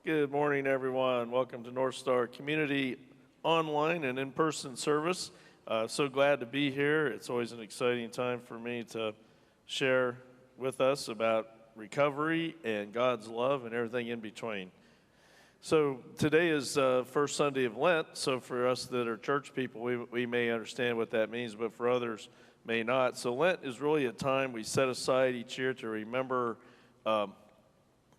Good morning, everyone. Welcome to NorthStar Community online and in-person service. So glad to be here. It's always an exciting time for me to share with us about recovery and God's love and everything in between. So today is first Sunday of Lent, so for us that are church people, we may understand what that means, but for others may not. So Lent is really a time we set aside each year to remember the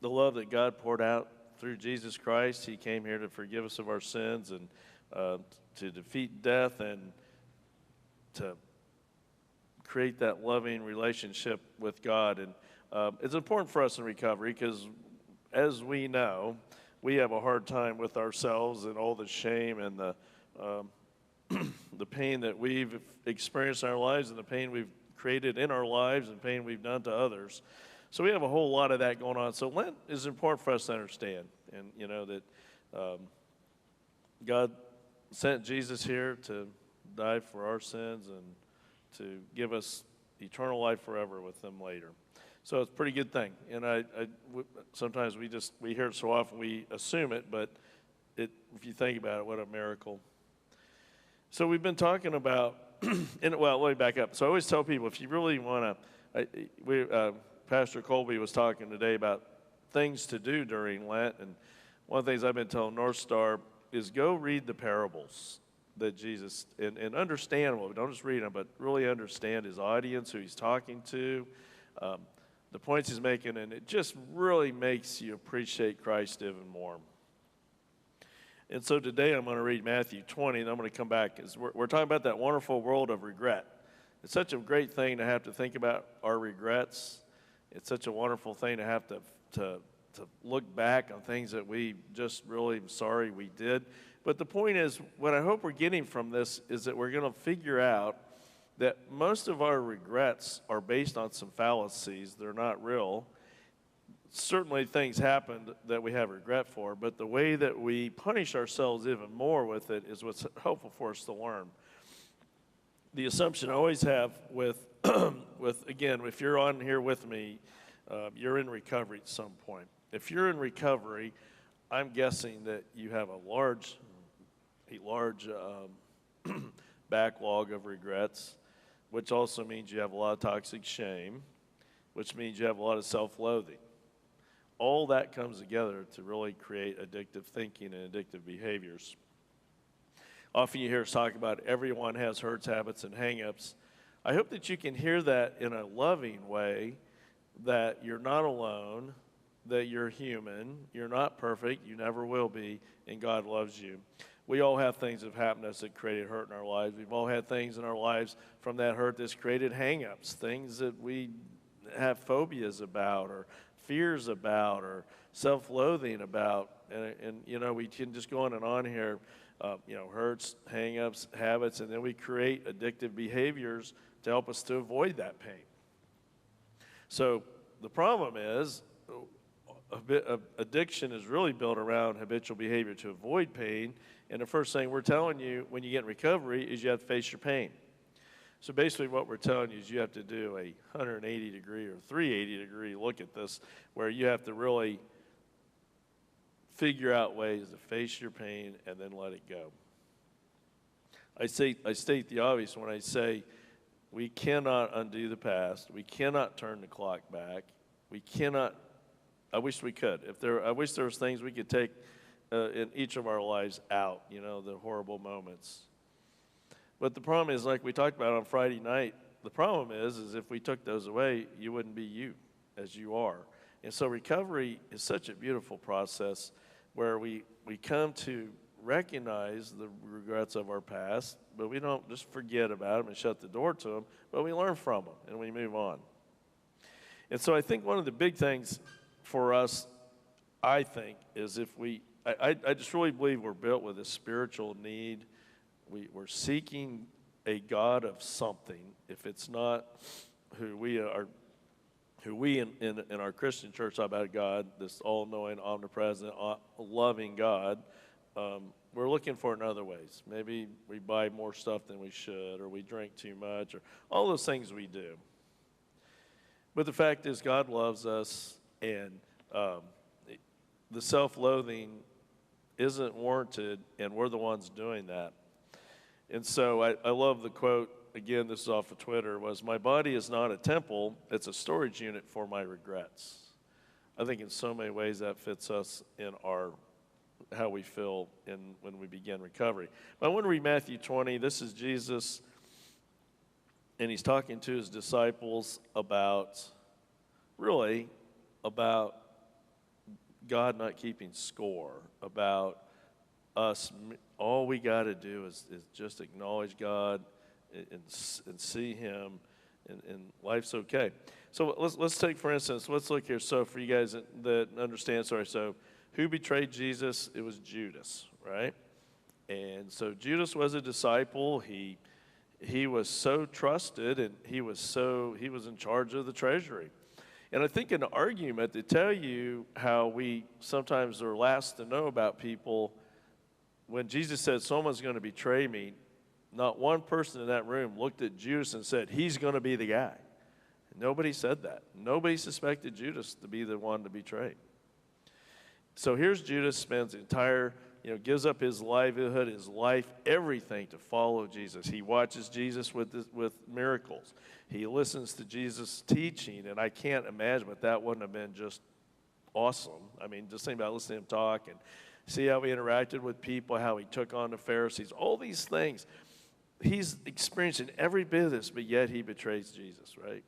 love that God poured out through Jesus Christ. He came here to forgive us of our sins and to defeat death and to create that loving relationship with God. And it's important for us in recovery because, as we know, we have a hard time with ourselves and all the shame and the pain that we've experienced in our lives and the pain we've created in our lives and pain we've done to others. So we have a whole lot of that going on. So Lent is important for us to understand, and you know that God sent Jesus here to die for our sins and to give us eternal life forever with Him later. So it's a pretty good thing. And sometimes we hear it so often we assume it, but if you think about it, what a miracle. So we've been talking about, let me back up. So I always tell people if you really want to, Pastor Colby was talking today about things to do during Lent, and one of the things I've been telling NorthStar is go read the parables that Jesus, and understand them. Don't just read them, but really understand His audience, who He's talking to, the points He's making, and it just really makes you appreciate Christ even more. And so today I'm going to read Matthew 20, and I'm going to come back. We're talking about that wonderful world of regret. It's such a great thing to have to think about our regrets. It's such a wonderful thing to have to look back on things that we just really sorry we did. But the point is, what I hope we're getting from this is that we're going to figure out that most of our regrets are based on some fallacies. They're not real. Certainly things happened that we have regret for, but the way that we punish ourselves even more with it is what's helpful for us to learn. The assumption I always have with again, if you're on here with me, you're in recovery at some point. If you're in recovery, I'm guessing that you have a large backlog of regrets, which also means you have a lot of toxic shame, which means you have a lot of self-loathing. All that comes together to really create addictive thinking and addictive behaviors. Often you hear us talk about everyone has hurts, habits, and hang-ups. I hope that you can hear that in a loving way, that you're not alone, that you're human, you're not perfect, you never will be, and God loves you. We all have things that have happened to us that created hurt in our lives. We've all had things in our lives from that hurt that's created hang-ups, things that we have phobias about or fears about or self-loathing about. And you know, we can just go on and on here. Hurts, hang-ups, habits, and then we create addictive behaviors to help us to avoid that pain. So the problem is addiction is really built around habitual behavior to avoid pain, and the first thing we're telling you when you get in recovery is you have to face your pain. So basically what we're telling you is you have to do a 180-degree or 380-degree look at this, where you have to really figure out ways to face your pain and then let it go. I state the obvious when I say we cannot undo the past. We cannot turn the clock back. We cannot. I wish we could. I wish there was things we could take in each of our lives out. You know, the horrible moments. But the problem is, like we talked about on Friday night, the problem is if we took those away, you wouldn't be you as you are. And so recovery is such a beautiful process where we come to recognize the regrets of our past, but we don't just forget about them and shut the door to them, but we learn from them and we move on. And so I think one of the big things for us, I think, is I just really believe we're built with a spiritual need. We're seeking a God of something. If it's not who we are, who we in our Christian church talk about God, this all-knowing, omnipresent, loving God, we're looking for it in other ways. Maybe we buy more stuff than we should, or we drink too much, or all those things we do. But the fact is God loves us, and the self-loathing isn't warranted, and we're the ones doing that. And so I love the quote, again, this is off of Twitter, was, "My body is not a temple, it's a storage unit for my regrets." I think in so many ways that fits us in how we feel when we begin recovery. But I want to read Matthew 20. This is Jesus, and he's talking to his disciples about God not keeping score, about us. All we got to do is just acknowledge God and see him, and life's okay. So let's take, for instance, let's look here. So for you guys that understand, so who betrayed Jesus? It was Judas, right? And so Judas was a disciple. He was so trusted, and he was in charge of the treasury. And I think an argument to tell you how we sometimes are last to know about people, when Jesus said, "Someone's going to betray me," not one person in that room looked at Judas and said, "He's going to be the guy." Nobody said that. Nobody suspected Judas to be the one to betray. So here's Judas, spends the entire, gives up his livelihood, his life, everything to follow Jesus. He watches Jesus with miracles. He listens to Jesus' teaching, and I can't imagine, but that wouldn't have been just awesome. I mean, just think about listening to him talk and see how he interacted with people, how he took on the Pharisees, all these things. He's experiencing every bit of this, but yet he betrays Jesus, right?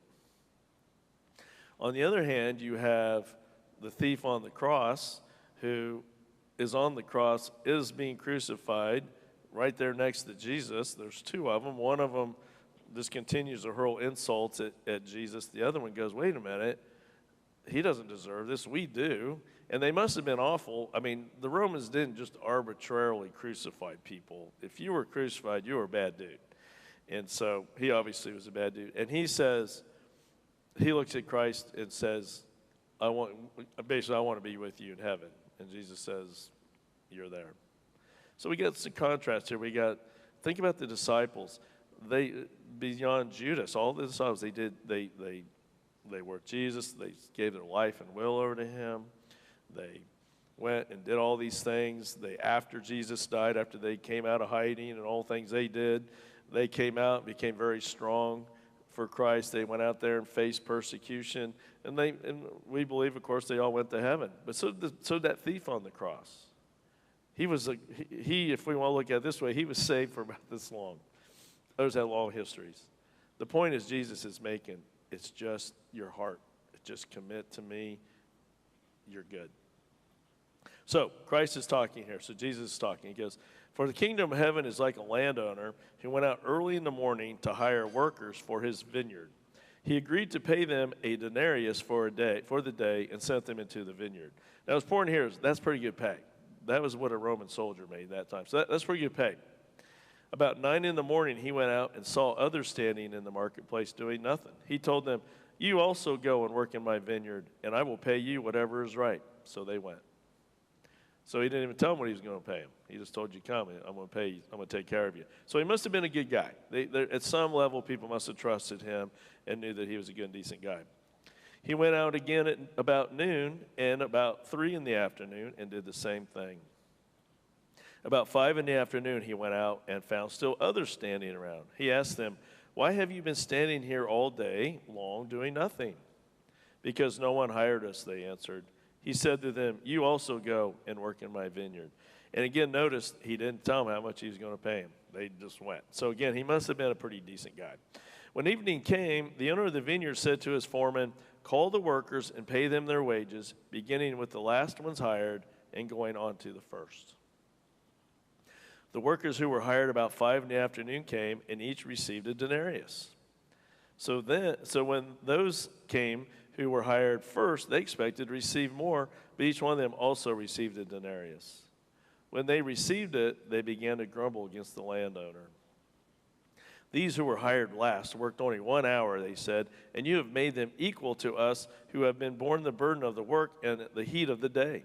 On the other hand, you have the thief on the cross, who is on the cross, is being crucified right there next to Jesus. There's two of them. One of them just continues to hurl insults at Jesus. The other one goes, "Wait a minute, he doesn't deserve this, we do." And they must have been awful. I mean, the Romans didn't just arbitrarily crucify people. If you were crucified, you were a bad dude. And so he obviously was a bad dude. And he looks at Christ and says, I want to be with you in heaven. And Jesus says, "You're there." So we got some contrast here. Think about the disciples. They, beyond Judas, all the disciples, they worked Jesus. They gave their life and will over to him. They went and did all these things. After Jesus died, after they came out of hiding and all things they did, they came out and became very strong for Christ. They went out there and faced persecution, and we believe, of course, they all went to heaven. But so that thief on the cross, if we want to look at it this way, he was saved for about this long. Others had long histories. The point is Jesus is making, it's just your heart. Just commit to me. You're good. So Christ is talking here. So Jesus is talking. He goes, "For the kingdom of heaven is like a landowner who went out early in the morning to hire workers for his vineyard. He agreed to pay them a denarius for the day, and sent them into the vineyard." Now, what's important here is that's pretty good pay. That was what a Roman soldier made that time. So that's pretty good pay. About 9 in the morning, he went out and saw others standing in the marketplace doing nothing. He told them, "You also go and work in my vineyard, and I will pay you whatever is right." So they went. So he didn't even tell them what he was going to pay him. He just told you, "Come, I'm going to pay you. I'm going to take care of you." So he must have been a good guy. At some level, people must have trusted him and knew that he was a good and decent guy. He went out again at about noon and about 3 in the afternoon and did the same thing. About 5 in the afternoon, he went out and found still others standing around. He asked them, "Why have you been standing here all day long doing nothing?" "Because no one hired us," they answered. He said to them, "You also go and work in my vineyard." And again, notice he didn't tell them how much he was going to pay him. They just went. So again, he must have been a pretty decent guy. When evening came, the owner of the vineyard said to his foreman, "Call the workers and pay them their wages, beginning with the last ones hired and going on to the first." The workers who were hired about 5 in the afternoon came, and each received a denarius. So when those came who were hired first, they expected to receive more, but each one of them also received a denarius. When they received it, they began to grumble against the landowner. "These who were hired last worked only 1 hour," they said, "and you have made them equal to us who have been borne the burden of the work and the heat of the day."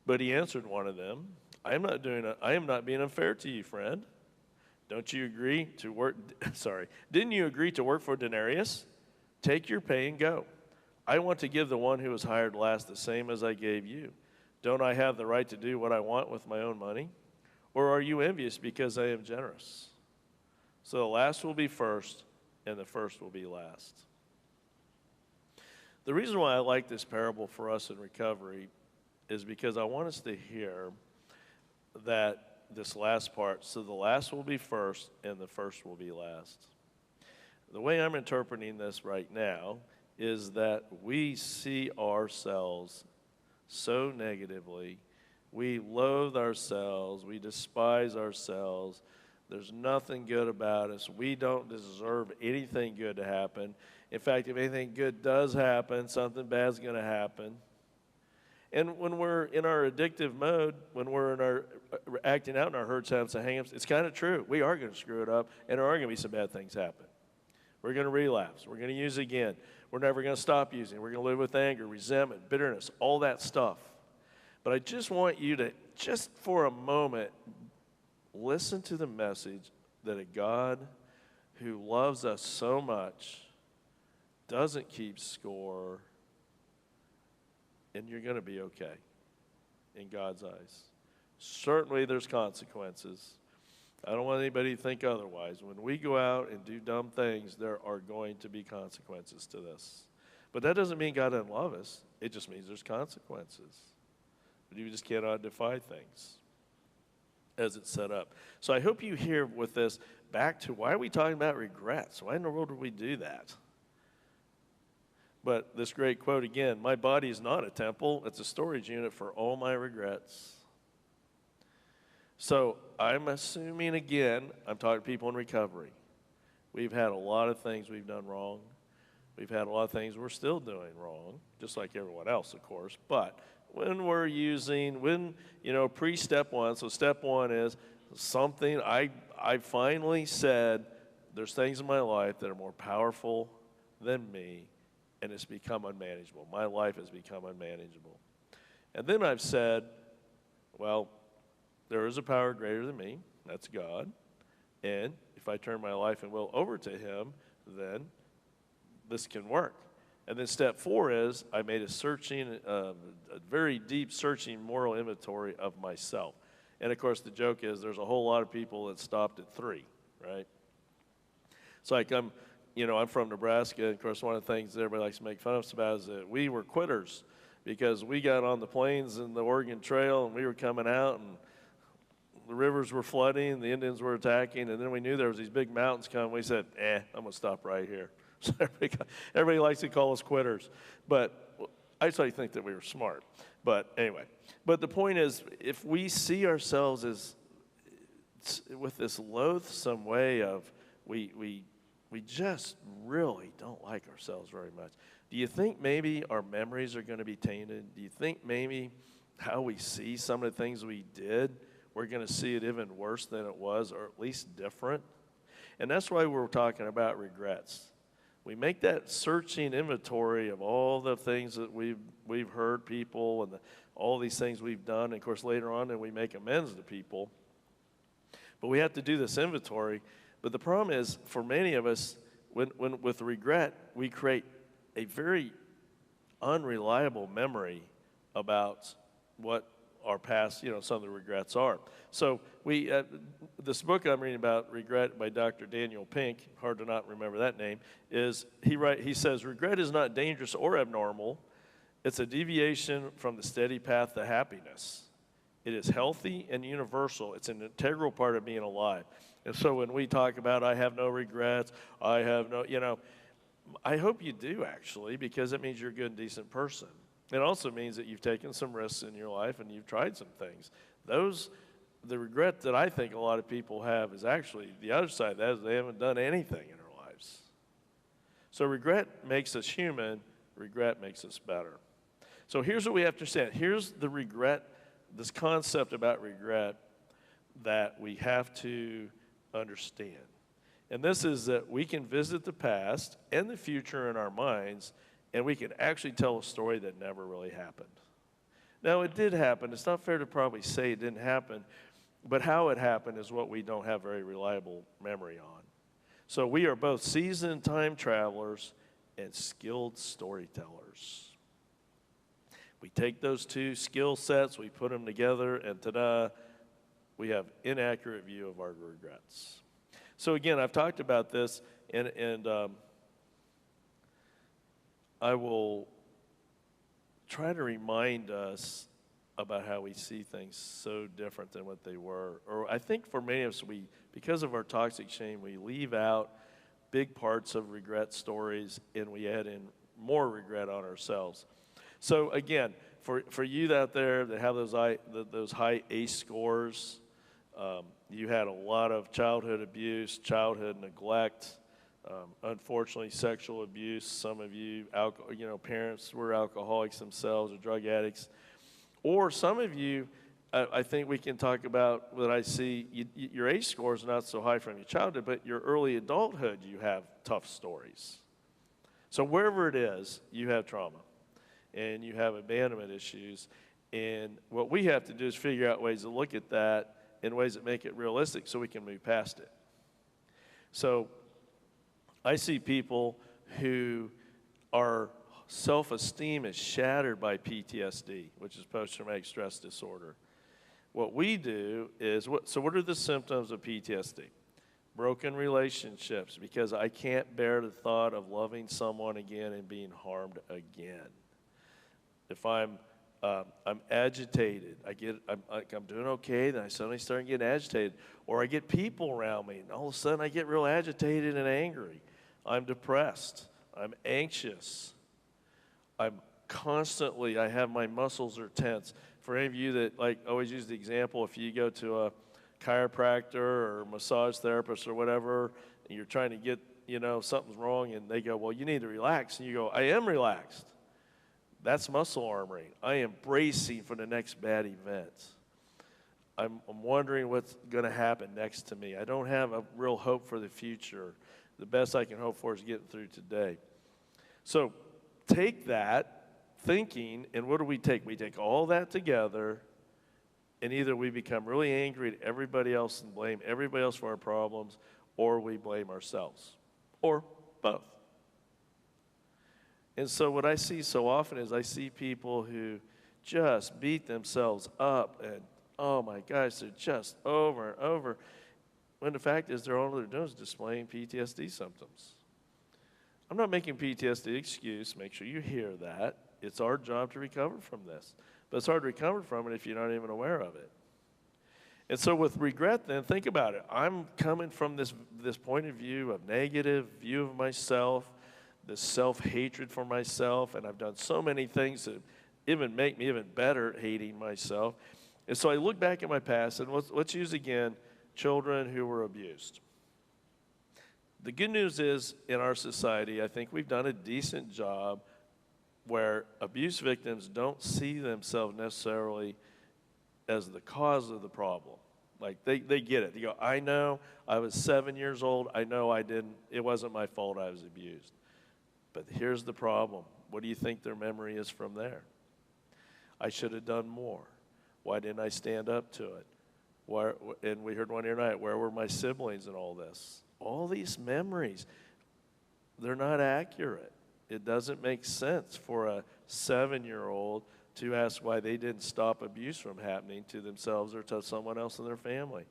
But he answered one of them, I am not being unfair to you, friend. Didn't you agree to work for a denarius? Take your pay and go. I want to give the one who was hired last the same as I gave you. Don't I have the right to do what I want with my own money? Or are you envious because I am generous? So the last will be first, and the first will be last. The reason why I like this parable for us in recovery is because I want us to hear that this last part, so the last will be first, and the first will be last. The way I'm interpreting this right now is that we see ourselves so negatively. We loathe ourselves. We despise ourselves. There's nothing good about us. We don't deserve anything good to happen. In fact, if anything good does happen, something bad's going to happen. And when we're in our addictive mode, when we're in our acting out in our hurts, habits, and hang-ups, it's kind of true. We are going to screw it up, and there are going to be some bad things happen. We're going to relapse. We're going to use again. We're never going to stop using. We're going to live with anger, resentment, bitterness, all that stuff. But I just want you to, just for a moment, listen to the message that a God who loves us so much doesn't keep score, and you're going to be okay in God's eyes. Certainly there's consequences. I don't want anybody to think otherwise. When we go out and do dumb things, there are going to be consequences to this. But that doesn't mean God doesn't love us. It just means there's consequences. But you just cannot defy things as it's set up. So I hope you hear with this back to why are we talking about regrets? Why in the world would we do that? But this great quote again, my body is not a temple. It's a storage unit for all my regrets. So I'm assuming, again, I'm talking to people in recovery. We've had a lot of things we've done wrong. We've had a lot of things we're still doing wrong, just like everyone else, of course. But when we're using, pre-step one, so step one is something I finally said, there's things in my life that are more powerful than me, and it's become unmanageable. My life has become unmanageable. And then I've said, well, there is a power greater than me, that's God, and if I turn my life and will over to him, then this can work. And then step 4 is I made a very deep searching moral inventory of myself. And of course the joke is there's a whole lot of people that stopped at 3, right? It's like I'm from Nebraska, and of course one of the things that everybody likes to make fun of us about is that we were quitters because we got on the plains and the Oregon Trail and we were coming out and the rivers were flooding, the Indians were attacking, and then we knew there was these big mountains coming. We said, I'm going to stop right here. So everybody likes to call us quitters. But I just think that we were smart. But anyway, but the point is, if we see ourselves as with this loathsome way of we just really don't like ourselves very much. Do you think maybe our memories are going to be tainted? Do you think maybe how we see some of the things we did, we're going to see it even worse than it was, or at least different? And that's why we're talking about regrets. We make that searching inventory of all the things that we've hurt people and all these things we've done. And of course, later on, and we make amends to people. But we have to do this inventory. But the problem is, for many of us, when with regret, we create a very unreliable memory about what our past, some of the regrets are. So this book I'm reading about, Regret by Dr. Daniel Pink, hard to not remember that name, is he says, regret is not dangerous or abnormal. It's a deviation from the steady path to happiness. It is healthy and universal. It's an integral part of being alive. And so when we talk about, I have no regrets, I have no, I hope you do actually, because it means you're a good and decent person. It also means that you've taken some risks in your life and you've tried some things. The regret that I think a lot of people have is actually the other side of that is they haven't done anything in their lives. So regret makes us human. Regret makes us better. So here's what we have to understand. Here's the regret, this concept about regret that we have to understand. And this is that we can visit the past and the future in our minds, and we can actually tell a story that never really happened. Now, it did happen. It's not fair to probably say it didn't happen, but how it happened is what we don't have very reliable memory on. So we are both seasoned time travelers, and skilled storytellers. We take those two skill sets, we put them together, and ta-da, we have inaccurate view of our regrets. So again, I've talked about this, and I will try to remind us about how we see things so different than what they were. Or I think for many of us, because of our toxic shame, we leave out big parts of regret stories and we add in more regret on ourselves. So again, for you out there that have those high ACE scores, you had a lot of childhood abuse, childhood neglect, unfortunately sexual abuse. Some of you, parents were alcoholics themselves or drug addicts. Or some of you, I think we can talk about what I see, your ACE score is not so high from your childhood, but your early adulthood, you have tough stories. So wherever it is, you have trauma, and you have abandonment issues. And what we have to do is figure out ways to look at that in ways that make it realistic so we can move past it. So I see people who are self-esteem is shattered by PTSD, which is post-traumatic stress disorder. What we do is, what are the symptoms of PTSD? Broken relationships, because I can't bear the thought of loving someone again and being harmed again. If I'm agitated, I'm doing okay, then I suddenly start getting agitated. Or I get people around me, and all of a sudden I get real agitated and angry. I'm depressed. I'm anxious. I have my muscles are tense. For any of you that always use the example, if you go to a chiropractor or massage therapist or whatever, and you're trying to get, something's wrong, and they go, well, you need to relax. And you go, I am relaxed. That's muscle armoring. I am bracing for the next bad event. I'm wondering what's going to happen next to me. I don't have a real hope for the future. The best I can hope for is getting through today. So take that thinking, and what do we take? We take all that together, and either we become really angry at everybody else and blame everybody else for our problems, or we blame ourselves, or both. And so what I see so often is I see people who just beat themselves up, and oh my gosh, they're just over and over, when the fact is all they're doing is displaying PTSD symptoms. I'm not making PTSD an excuse. Make sure you hear that. It's our job to recover from this. But it's hard to recover from it if you're not even aware of it. And so with regret then, think about it. I'm coming from this point of view of negative view of myself, this self-hatred for myself, and I've done so many things that even make me even better at hating myself. And so I look back at my past, and let's use again children who were abused. The good news is, in our society, I think we've done a decent job where abuse victims don't see themselves necessarily as the cause of the problem. Like, they get it. They go, I know I was 7 years old. I know it wasn't my fault I was abused. But here's the problem. What do you think their memory is from there? I should have done more. Why didn't I stand up to it? And we heard one here tonight, where were my siblings in all this? All these memories, they're not accurate. It doesn't make sense for a 7-year-old to ask why they didn't stop abuse from happening to themselves or to someone else in their family.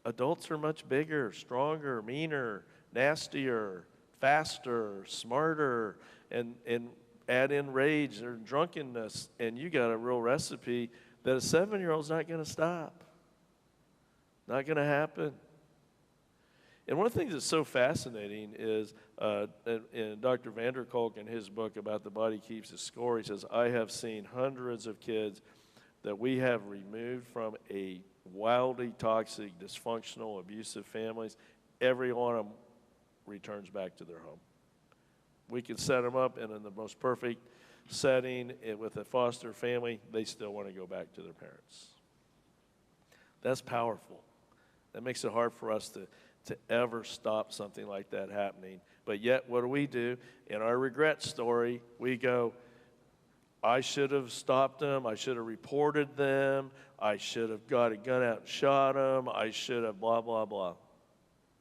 Adults are much bigger, stronger, meaner, nastier, faster, smarter, and add in rage or drunkenness, and you got a real recipe that a 7-year-old's not going to stop. Not going to happen. And one of the things that's so fascinating is, in Dr. Vander Kolk, in his book about the body keeps its score, he says, I have seen hundreds of kids that we have removed from a wildly toxic, dysfunctional, abusive families. Every one of them returns back to their home. We can set them up, and in the most perfect setting with a foster family, they still want to go back to their parents. That's powerful. That makes it hard for us to ever stop something like that happening. But yet, what do? In our regret story, we go, I should have stopped them. I should have reported them. I should have got a gun out and shot them. I should have blah, blah, blah.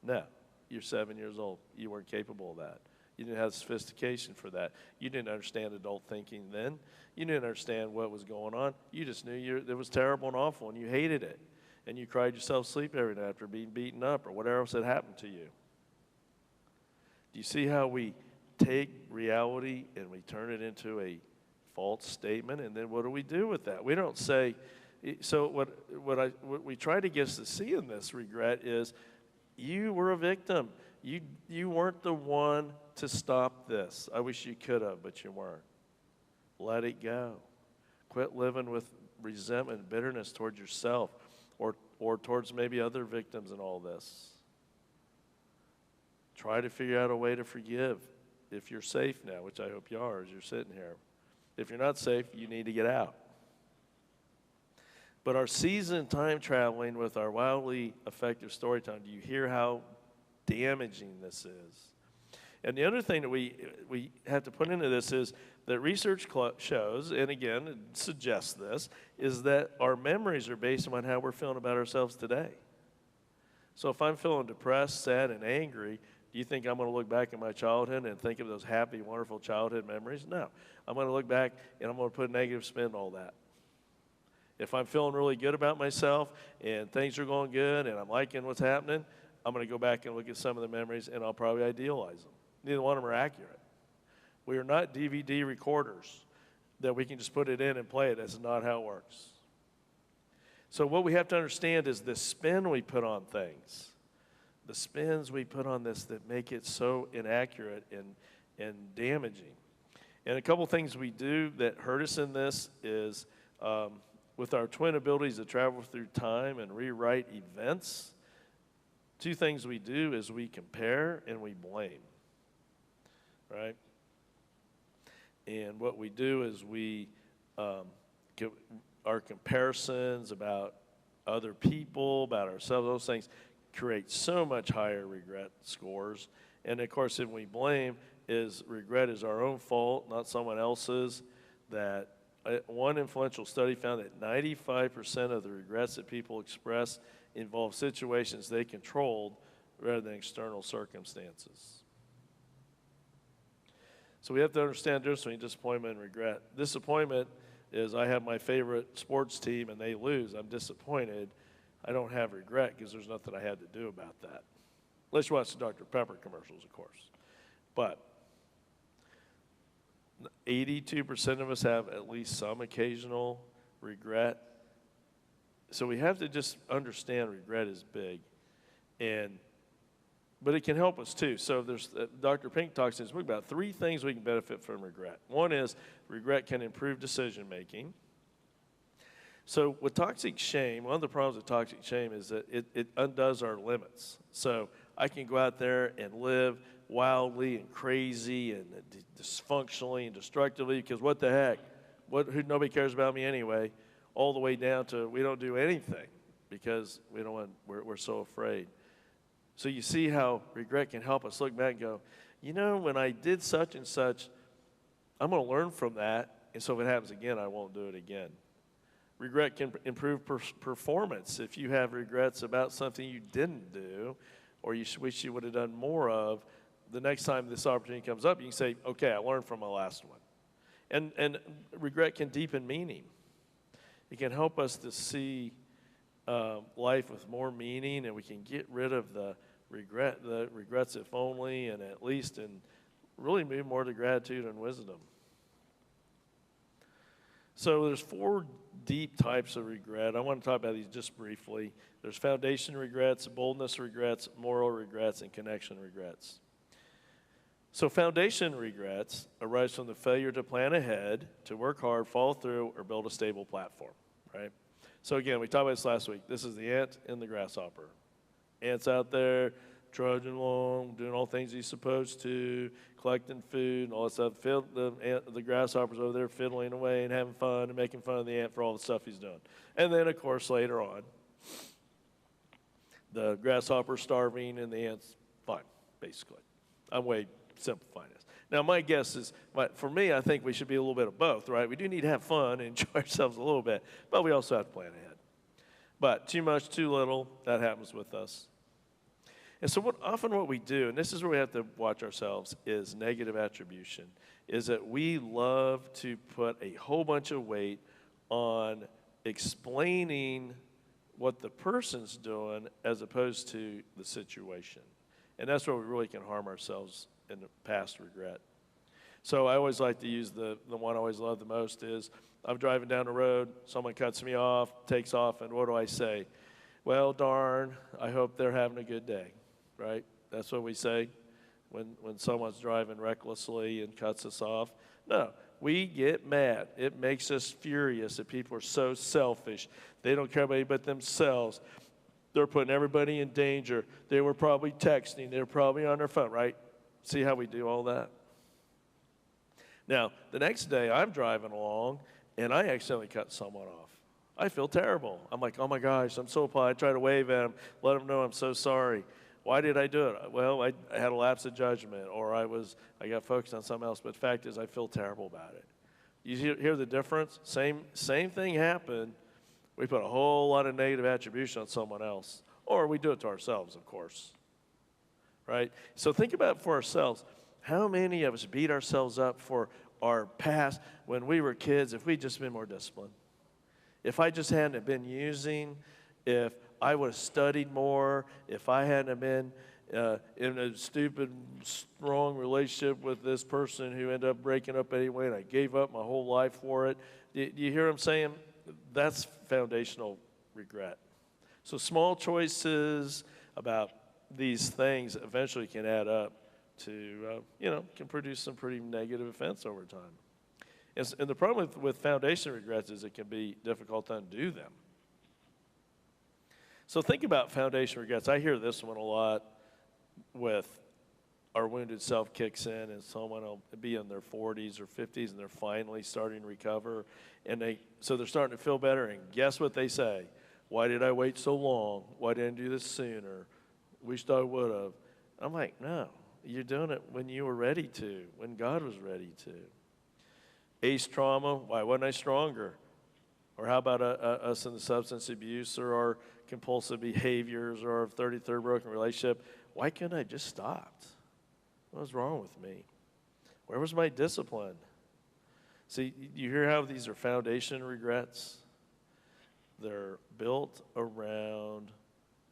No, you're 7 years old. You weren't capable of that. You didn't have sophistication for that. You didn't understand adult thinking then. You didn't understand what was going on. You just knew it was terrible and awful, and you hated it. And you cried yourself to sleep every night after being beaten up or whatever else had happened to you. Do you see how we take reality and we turn it into a false statement? And then what do we do with that? We don't say, so what we try to get us to see in this regret is you were a victim. You weren't the one to stop this. I wish you could have, but you weren't. Let it go. Quit living with resentment and bitterness towards yourself or towards maybe other victims in all this. Try to figure out a way to forgive if you're safe now, which I hope you are as you're sitting here. If you're not safe, you need to get out. But our seasoned time traveling with our wildly effective storytelling, do you hear how damaging this is? And the other thing that we have to put into this is that research shows, and again, it suggests this, is that our memories are based on how we're feeling about ourselves today. So if I'm feeling depressed, sad, and angry, do you think I'm going to look back at my childhood and think of those happy, wonderful childhood memories? No. I'm going to look back and I'm going to put a negative spin on all that. If I'm feeling really good about myself and things are going good and I'm liking what's happening, I'm going to go back and look at some of the memories and I'll probably idealize them. Neither one of them are accurate. We are not DVD recorders that we can just put it in and play it. That's not how it works. So what we have to understand is the spin we put on things, the spins we put on this that make it so inaccurate and damaging. And a couple things we do that hurt us in this is with our twin abilities to travel through time and rewrite events, two things we do is we compare and we blame, right? And what we do is we give our comparisons about other people, about ourselves, those things create so much higher regret scores. And of course, if we blame, regret is our own fault, not someone else's. That one influential study found that 95% of the regrets that people express involve situations they controlled rather than external circumstances. So we have to understand the difference between disappointment and regret. Disappointment is I have my favorite sports team and they lose. I'm disappointed. I don't have regret because there's nothing I had to do about that. Unless you watch the Dr. Pepper commercials, of course. But 82% of us have at least some occasional regret. So we have to just understand regret is big. But it can help us too. So there's Dr. Pink talks in his book about 3 things we can benefit from regret. One is regret can improve decision making. So with toxic shame, one of the problems with toxic shame is that it undoes our limits. So I can go out there and live wildly and crazy and dysfunctionally and destructively because what the heck? Nobody cares about me anyway, all the way down to we don't do anything because we're so afraid. So you see how regret can help us look back and go, when I did such and such, I'm going to learn from that, and so if it happens again, I won't do it again. Regret can improve performance. If you have regrets about something you didn't do or you wish you would have done more of, the next time this opportunity comes up, you can say, okay, I learned from my last one. And regret can deepen meaning. It can help us to see life with more meaning, and we can get rid of the regrets if only, and at least, and really move more to gratitude and wisdom. So there's 4 deep types of regret. I want to talk about these just briefly. There's foundation regrets, boldness regrets, moral regrets, and connection regrets. So foundation regrets arise from the failure to plan ahead, to work hard, follow through, or build a stable platform, right? So again, we talked about this last week. This is the ant and the grasshopper. Ant's out there trudging along, doing all things he's supposed to, collecting food and all that stuff. The grasshopper's over there fiddling away and having fun and making fun of the ant for all the stuff he's doing. And then, of course, later on, the grasshopper's starving and the ant's fine, basically. I'm way simplifying this. Now, my guess is, for me, I think we should be a little bit of both, right? We do need to have fun and enjoy ourselves a little bit, but we also have to plan ahead. But too much, too little, that happens with us. And so often what we do, and this is where we have to watch ourselves, is negative attribution, is that we love to put a whole bunch of weight on explaining what the person's doing as opposed to the situation. And that's where we really can harm ourselves in the past regret. So I always like to use the one I always love the most is, I'm driving down the road, someone cuts me off, takes off, and what do I say? Well, darn, I hope they're having a good day, right? That's what we say when someone's driving recklessly and cuts us off. No, we get mad. It makes us furious that people are so selfish. They don't care about anybody but themselves. They're putting everybody in danger. They were probably texting. They were probably on their phone, right? See how we do all that? Now, the next day I'm driving along, and I accidentally cut someone off. I feel terrible. I'm like, oh my gosh, I'm so appalled. I try to wave at them, let them know I'm so sorry. Why did I do it? Well, I had a lapse of judgment, or I got focused on something else. But the fact is, I feel terrible about it. You hear the difference? Same thing happened. We put a whole lot of negative attribution on someone else, or we do it to ourselves, of course. Right? So think about it for ourselves. How many of us beat ourselves up for our past when we were kids if we'd just been more disciplined? If I just hadn't been using, if I would have studied more, if I hadn't been in a stupid, strong relationship with this person who ended up breaking up anyway, and I gave up my whole life for it. Do you hear what I'm saying? That's foundational regret. So small choices about these things eventually can add up to, can produce some pretty negative effects over time. And the problem with foundation regrets is it can be difficult to undo them. So think about foundation regrets. I hear this one a lot with our wounded self kicks in, and someone will be in their 40s or 50s, and they're finally starting to recover. And so they're starting to feel better, and guess what they say? Why did I wait so long? Why didn't I do this sooner? Wished I would have. I'm like, no, you're doing it when you were ready to, when God was ready to. Ace trauma, why wasn't I stronger? Or how about us in the substance abuse or our compulsive behaviors or our 33rd broken relationship? Why couldn't I just stopped? What was wrong with me? Where was my discipline? See, you hear how these are foundation regrets? They're built around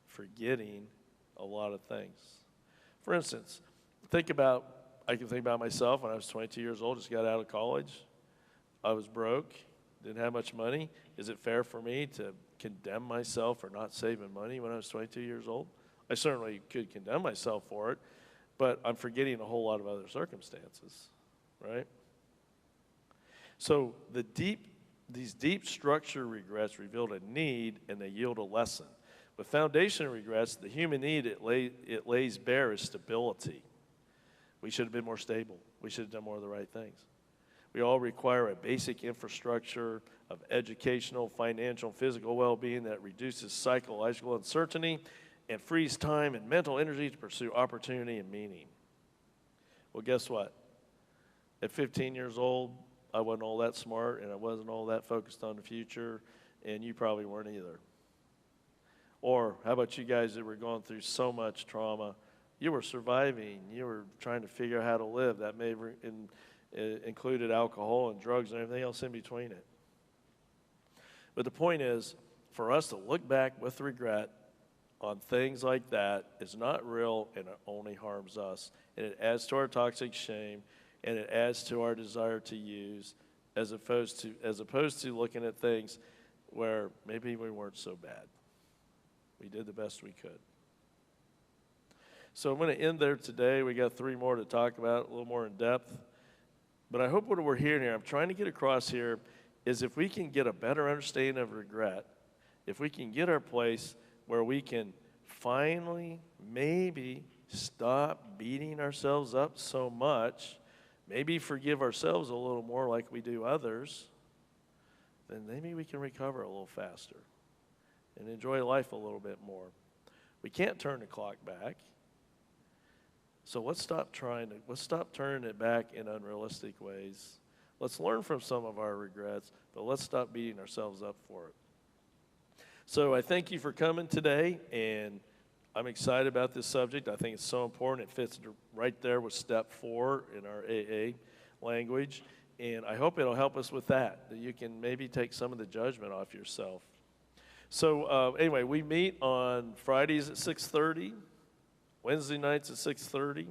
forgetting a lot of things. For instance, I can think about myself when I was 22 years old, just got out of college. I was broke, didn't have much money. Is it fair for me to condemn myself for not saving money when I was 22 years old? I certainly could condemn myself for it, but I'm forgetting a whole lot of other circumstances, right? So these deep structure regrets revealed a need, and they yield a lesson. With foundation regrets, the human need it lays bare is stability. We should have been more stable. We should have done more of the right things. We all require a basic infrastructure of educational, financial, and physical well-being that reduces psychological uncertainty and frees time and mental energy to pursue opportunity and meaning. Well, guess what? At 15 years old, I wasn't all that smart, and I wasn't all that focused on the future, and you probably weren't either. Or how about you guys that were going through so much trauma? You were surviving. You were trying to figure out how to live. That may included alcohol and drugs and everything else in between it. But the point is, for us to look back with regret on things like that is not real, and it only harms us. And it adds to our toxic shame, and it adds to our desire to use, as opposed to looking at things where maybe we weren't so bad. We did the best we could. So I'm going to end there today. We got 3 more to talk about, a little more in depth. But I hope what we're hearing here, I'm trying to get across here, is if we can get a better understanding of regret, if we can get our place where we can finally maybe stop beating ourselves up so much, maybe forgive ourselves a little more like we do others, then maybe we can recover a little faster and enjoy life a little bit more. We can't turn the clock back. So let's stop turning it back in unrealistic ways. Let's learn from some of our regrets, but let's stop beating ourselves up for it. So I thank you for coming today, and I'm excited about this subject. I think it's so important. It fits right there with step 4 in our AA language. And I hope it'll help us with that you can maybe take some of the judgment off yourself. So anyway, we meet on Fridays at 6:30, Wednesday nights at 6:30,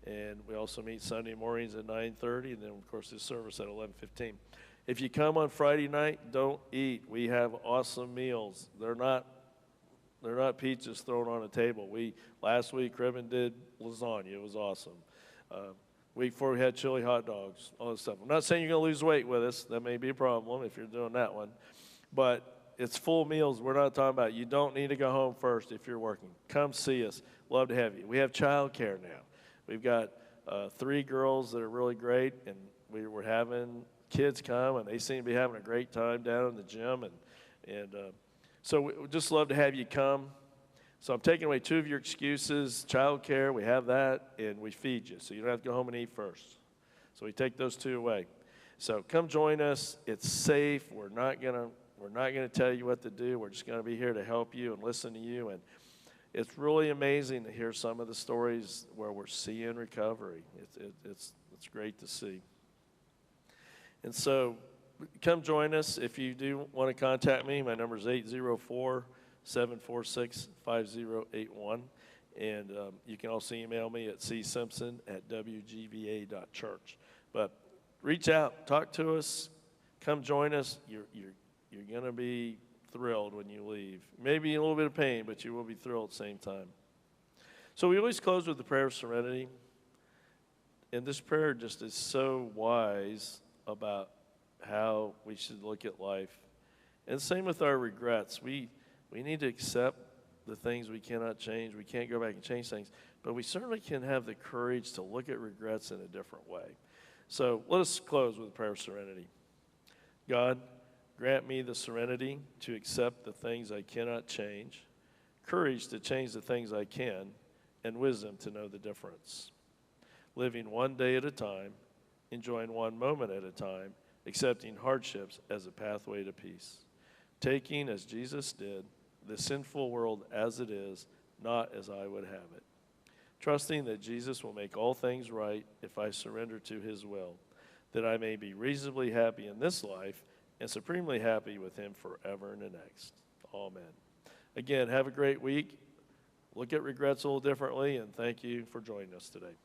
and we also meet Sunday mornings at 9:30, and then, of course, this service at 11:15. If you come on Friday night, don't eat. We have awesome meals. They're not pizzas thrown on a table. Last week, Ribbon did lasagna. It was awesome. Week before, we had chili hot dogs, all this stuff. I'm not saying you're going to lose weight with us. That may be a problem if you're doing that one. But it's full meals. We're not talking about you don't need to go home first if you're working. Come see us. Love to have you. We have child care now. We've got 3 girls that are really great, and we were having kids come, and they seem to be having a great time down in the gym. And so we just love to have you come. So I'm taking away 2 of your excuses. Child care, we have that, and we feed you. So you don't have to go home and eat first. So we take those 2 away. So come join us. It's safe. We're not gonna tell you what to do. We're just gonna be here to help you and listen to you. And it's really amazing to hear some of the stories where we're seeing recovery. It's great to see. And so come join us. If you do want to contact me, my number is 804-746-5081. And you can also email me at csimpson@wgva.church. But reach out, talk to us, come join us. You're going to be thrilled when you leave. Maybe a little bit of pain, but you will be thrilled at the same time. So we always close with the prayer of serenity. And this prayer just is so wise about how we should look at life. And same with our regrets. We need to accept the things we cannot change. We can't go back and change things. But we certainly can have the courage to look at regrets in a different way. So let us close with a prayer of serenity. God, grant me the serenity to accept the things I cannot change, courage to change the things I can, and wisdom to know the difference. Living one day at a time, enjoying one moment at a time, accepting hardships as a pathway to peace. Taking, as Jesus did, the sinful world as it is, not as I would have it. Trusting that Jesus will make all things right if I surrender to his will, that I may be reasonably happy in this life and supremely happy with him forever and the next. Amen. Again, have a great week. Look at regrets a little differently, and thank you for joining us today.